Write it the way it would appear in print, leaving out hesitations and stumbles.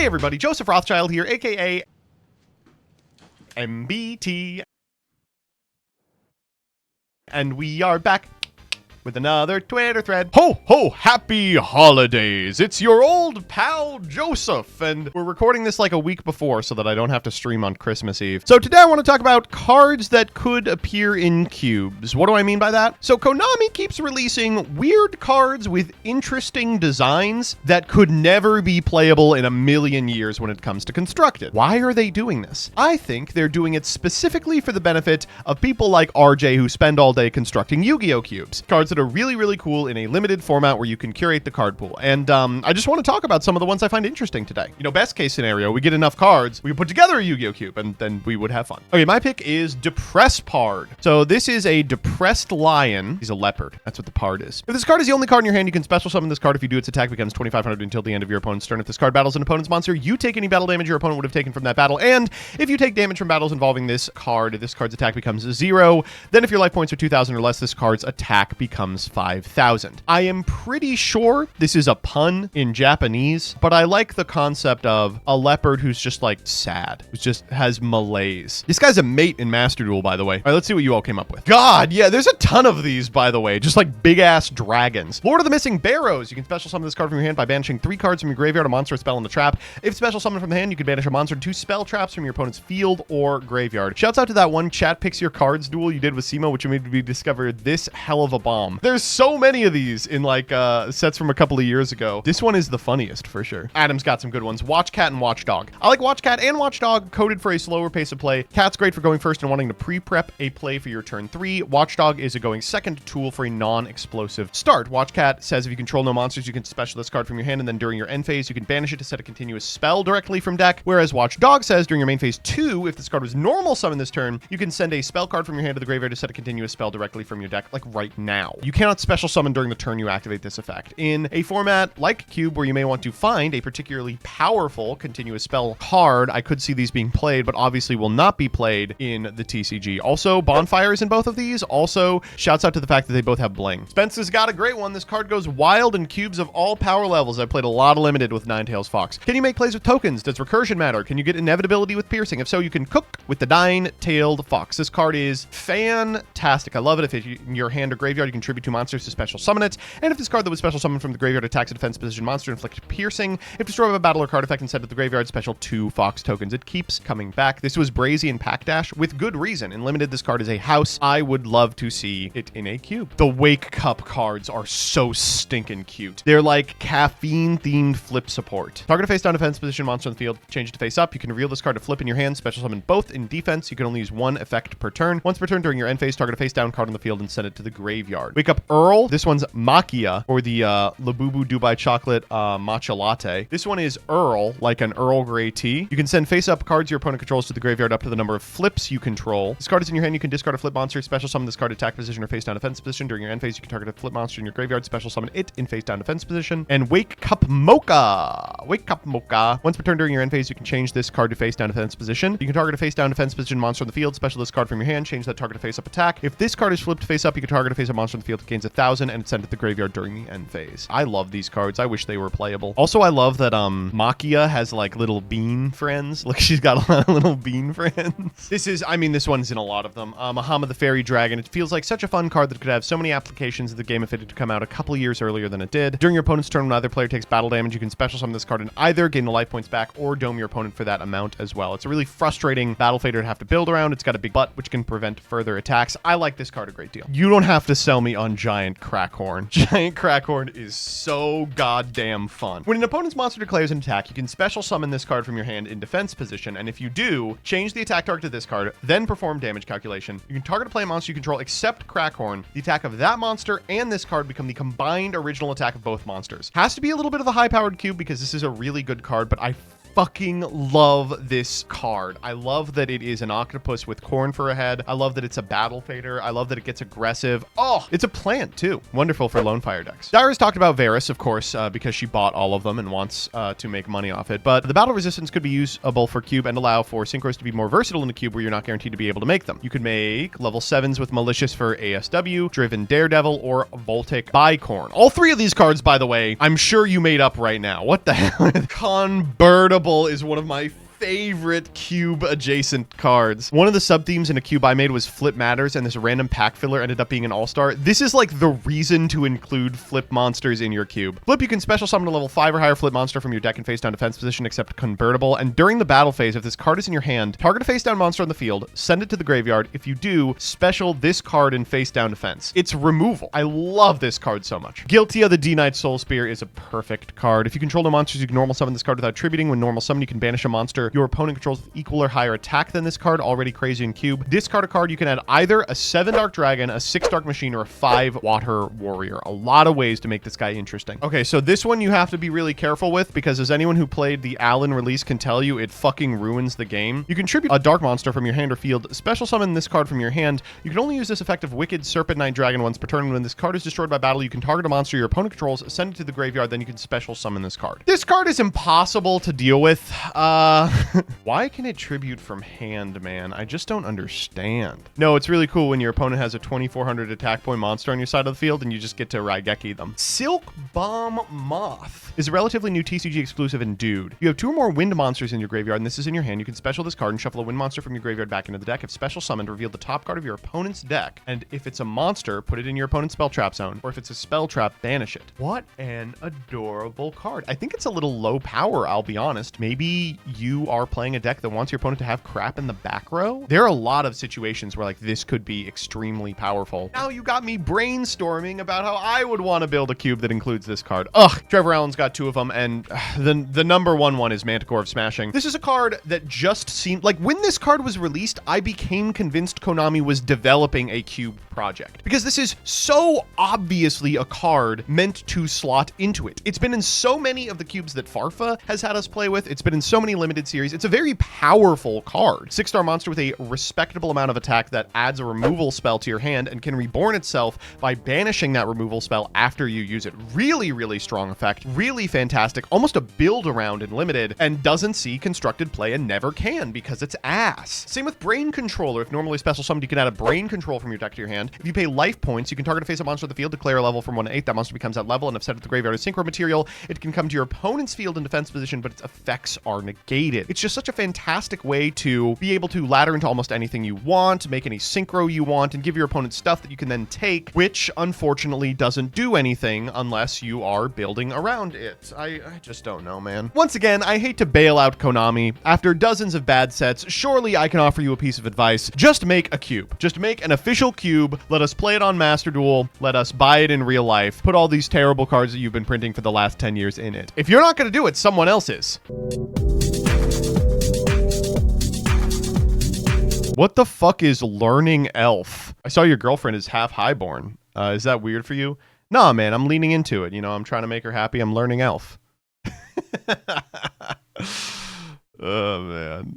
Hey everybody, Joseph Rothschild here, aka MBT, and we are back with another Twitter thread. Ho, ho, happy holidays. It's your old pal, Joseph, and we're recording this like a week before so that I don't have to stream on Christmas Eve. So today I want to talk about cards that could appear in cubes. What do I mean by that? So Konami keeps releasing weird cards with interesting designs that could never be playable in a million years when it comes to Constructed. Why are they doing this? I think they're doing it specifically for the benefit of people like RJ who spend all day constructing Yu-Gi-Oh cubes. Cards that are really, really cool in a limited format where you can curate the card pool. And I just want to talk about some of the ones I find interesting today. You know, best case scenario, we get enough cards, we can put together a Yu-Gi-Oh cube, and then we would have fun. Okay, my pick is Depresspard. So this is a depressed lion. He's a leopard. That's what the pard is. If this card is the only card in your hand, you can special summon this card. If you do, its attack becomes 2,500 until the end of your opponent's turn. If this card battles an opponent's monster, you take any battle damage your opponent would have taken from that battle. And if you take damage from battles involving this card's attack becomes 0. Then if your life points are 2,000 or less, this card's attack becomes 5,000. I am pretty sure this is a pun in Japanese, but I like the concept of a leopard who's just like sad, who just has malaise. This guy's a mate in Master Duel, by the way. All right, let's see what you all came up with. God, yeah, there's a ton of these, by the way, just like big ass dragons. Lord of the Missing Barrows. You can special summon this card from your hand by banishing 3 cards from your graveyard, a monster, a spell, and a trap. If special summoned from the hand, you can banish a monster and 2 spell traps from your opponent's field or graveyard. Shouts out to that one chat picks your cards duel you did with Simo, which made me discover this hell of a bomb. There's so many of these in like sets from a couple of years ago. This one is the funniest for sure. Adam's got some good ones. Watch Cat and Watchdog. I like Watch Cat and Watchdog, coded for a slower pace of play. Cat's great for going first and wanting to pre-prep a play for your turn 3. Watchdog is a going second tool for a non-explosive start. Watch Cat says if you control no monsters, you can special this card from your hand, and then during your end phase, you can banish it to set a continuous spell directly from deck. Whereas Watchdog says during your main phase 2, if this card was normal summon this turn, you can send a spell card from your hand to the graveyard to set a continuous spell directly from your deck, like right now. You cannot special summon during the turn you activate this effect. In a format like Cube, where you may want to find a particularly powerful continuous spell card, I could see these being played, but obviously will not be played in the TCG. Also, Bonfire is in both of these. Also, shouts out to the fact that they both have bling. Spence's got a great one. This card goes wild in cubes of all power levels. I've played a lot of limited with Ninetails Fox. Can you make plays with tokens? Does recursion matter? Can you get inevitability with piercing? If so, you can cook with the Nine-Tailed Fox. This card is fantastic. I love it. If it's in your hand or graveyard, you contribute 2 monsters to special summon it. And if this card that was special summoned from the graveyard attacks a defense position monster, inflict piercing. If destroyed by a battle or card effect and sent to the graveyard, special 2 Fox tokens. It keeps coming back. This was Brazy and Pack Dash with good reason. In limited, this card is a house. I would love to see it in a cube. The Wake Cup cards are so stinking cute. They're like caffeine-themed flip support. Target a face-down defense position monster on the field. Change it to face up. You can reveal this card to flip in your hand. Special summon both in defense. You can only use 1 effect per turn. Once per turn during your end phase, target a face-down card on the field and send it to the graveyard. Wake Up Earl. This one's Makia, or the Labubu Dubai Chocolate Matcha Latte. This one is Earl, like an Earl Grey tea. You can send face-up cards your opponent controls to the graveyard up to the number of flips you control. This card is in your hand. You can discard a flip monster. Special summon this card attack position or face-down defense position. During your end phase, you can target a flip monster in your graveyard. Special summon it in face-down defense position. And Wake Cup Mocha. Wake Cup Mocha. Once per turn during your end phase, you can change this card to face-down defense position. You can target a face-down defense position monster on the field. Special this card from your hand. Change that target to face-up attack. If this card is flipped face-up, you can target a face-up monster on the field. It gains 1,000 and it's sent to the graveyard during the end phase. I love these cards. I wish they were playable. Also, I love that Makia has like little bean friends. Like she's got a lot of little bean friends. This one's in a lot of them. Mahaama the Fairy Dragon. It feels like such a fun card that could have so many applications of the game if it had come out a couple years earlier than it did. During your opponent's turn, when either player takes battle damage, you can special summon this card and either gain the life points back or dome your opponent for that amount as well. It's a really frustrating battle fader to have to build around. It's got a big butt, which can prevent further attacks. I like this card a great deal. You don't have to sell me on Giant Crackhorn. Giant Crackhorn is so goddamn fun. When an opponent's monster declares an attack, you can special summon this card from your hand in defense position, and if you do, change the attack target to this card, then perform damage calculation. You can target a play monster you control except Crackhorn. The attack of that monster and this card become the combined original attack of both monsters. Has to be a little bit of a high-powered cube because this is a really good card, but I fucking love this card. I love that it is an octopus with corn for a head. I love that it's a battle fader. I love that it gets aggressive. Oh, it's a plant too. Wonderful for lone fire decks. Dira's talked about Varis, of course, because she bought all of them and wants to make money off it. But the battle resistance could be usable for cube and allow for synchros to be more versatile in the cube where you're not guaranteed to be able to make them. You could make level 7s with Malicious for ASW, Driven Daredevil, or Voltic Bicorn. All 3 of these cards, by the way, I'm sure you made up right now. What the hell? Convertible Convertible is one of my favorite cube adjacent cards. One of the sub themes in a cube I made was Flip Matters, and this random pack filler ended up being an all-star. This is like the reason to include flip monsters in your cube. Flip, you can special summon a level 5 or higher flip monster from your deck in face down defense position except Convertible, and during the battle phase, if this card is in your hand, target a face down monster on the field, send it to the graveyard. If you do, special this card in face down defense. It's removal. I love this card so much. Giltia, the D-Knight Soul Spear, is a perfect card. If you control no monsters, you can normal summon this card without attributing. When normal summon, you can banish a monster your opponent controls with equal or higher attack than this card, already crazy in cube. Discard a card, you can add either a 7 Dark Dragon, a 6 Dark Machine, or a 5 Water Warrior. A lot of ways to make this guy interesting. Okay, so this one you have to be really careful with, because as anyone who played the Allen release can tell you, it fucking ruins the game. You contribute a dark monster from your hand or field, special summon this card from your hand. You can only use this effect of Wicked Serpent Knight Dragon once per turn. When this card is destroyed by battle, you can target a monster your opponent controls, send it to the graveyard, then you can special summon this card. This card is impossible to deal with. Why can it tribute from hand, man? I just don't understand. No, it's really cool when your opponent has a 2400 attack point monster on your side of the field and you just get to Raigeki them. Silk Bomb Moth is a relatively new TCG exclusive and dude. You have 2 or more wind monsters in your graveyard and this is in your hand. You can special this card and shuffle a wind monster from your graveyard back into the deck. If special summoned, reveal the top card of your opponent's deck. And if it's a monster, put it in your opponent's spell trap zone. Or if it's a spell trap, banish it. What an adorable card. I think it's a little low power, I'll be honest. Maybe you are playing a deck that wants your opponent to have crap in the back row. There are a lot of situations where like this could be extremely powerful. Now you got me brainstorming about how I would want to build a cube that includes this card. Ugh, Trevor Allen's got 2 of them, and the number one is Manticore of Smashing. This is a card that just seemed like when this card was released, I became convinced Konami was developing a cube project, because this is so obviously a card meant to slot into it. It's been in so many of the cubes that Farfa has had us play with. It's been in so many limited series. It's a very powerful card. 6-star monster with a respectable amount of attack that adds a removal spell to your hand and can reborn itself by banishing that removal spell after you use it. Really, really strong effect. Really fantastic. Almost a build around in limited, and doesn't see constructed play and never can because it's ass. Same with Brain Controller. If normally special summoned, you can add a Brain Control from your deck to your hand. If you pay life points, you can target a face-up monster on the field, declare a level from 1 to 8. That monster becomes that level, and if set at the graveyard as synchro material, it can come to your opponent's field in defense position, but its effects are negated. It's just such a fantastic way to be able to ladder into almost anything you want, make any synchro you want, and give your opponent stuff that you can then take, which unfortunately doesn't do anything unless you are building around it. I just don't know, man. Once again, I hate to bail out Konami. After dozens of bad sets, surely I can offer you a piece of advice. Just make a cube. Just make an official cube. Let us play it on Master Duel. Let us buy it in real life. Put all these terrible cards that you've been printing for the last 10 years in it. If you're not going to do it, someone else is. What the fuck is Learning Elf? I saw your girlfriend is half highborn. Is that weird for you? Nah, man, I'm leaning into it. You know, I'm trying to make her happy. I'm learning elf. Oh, man.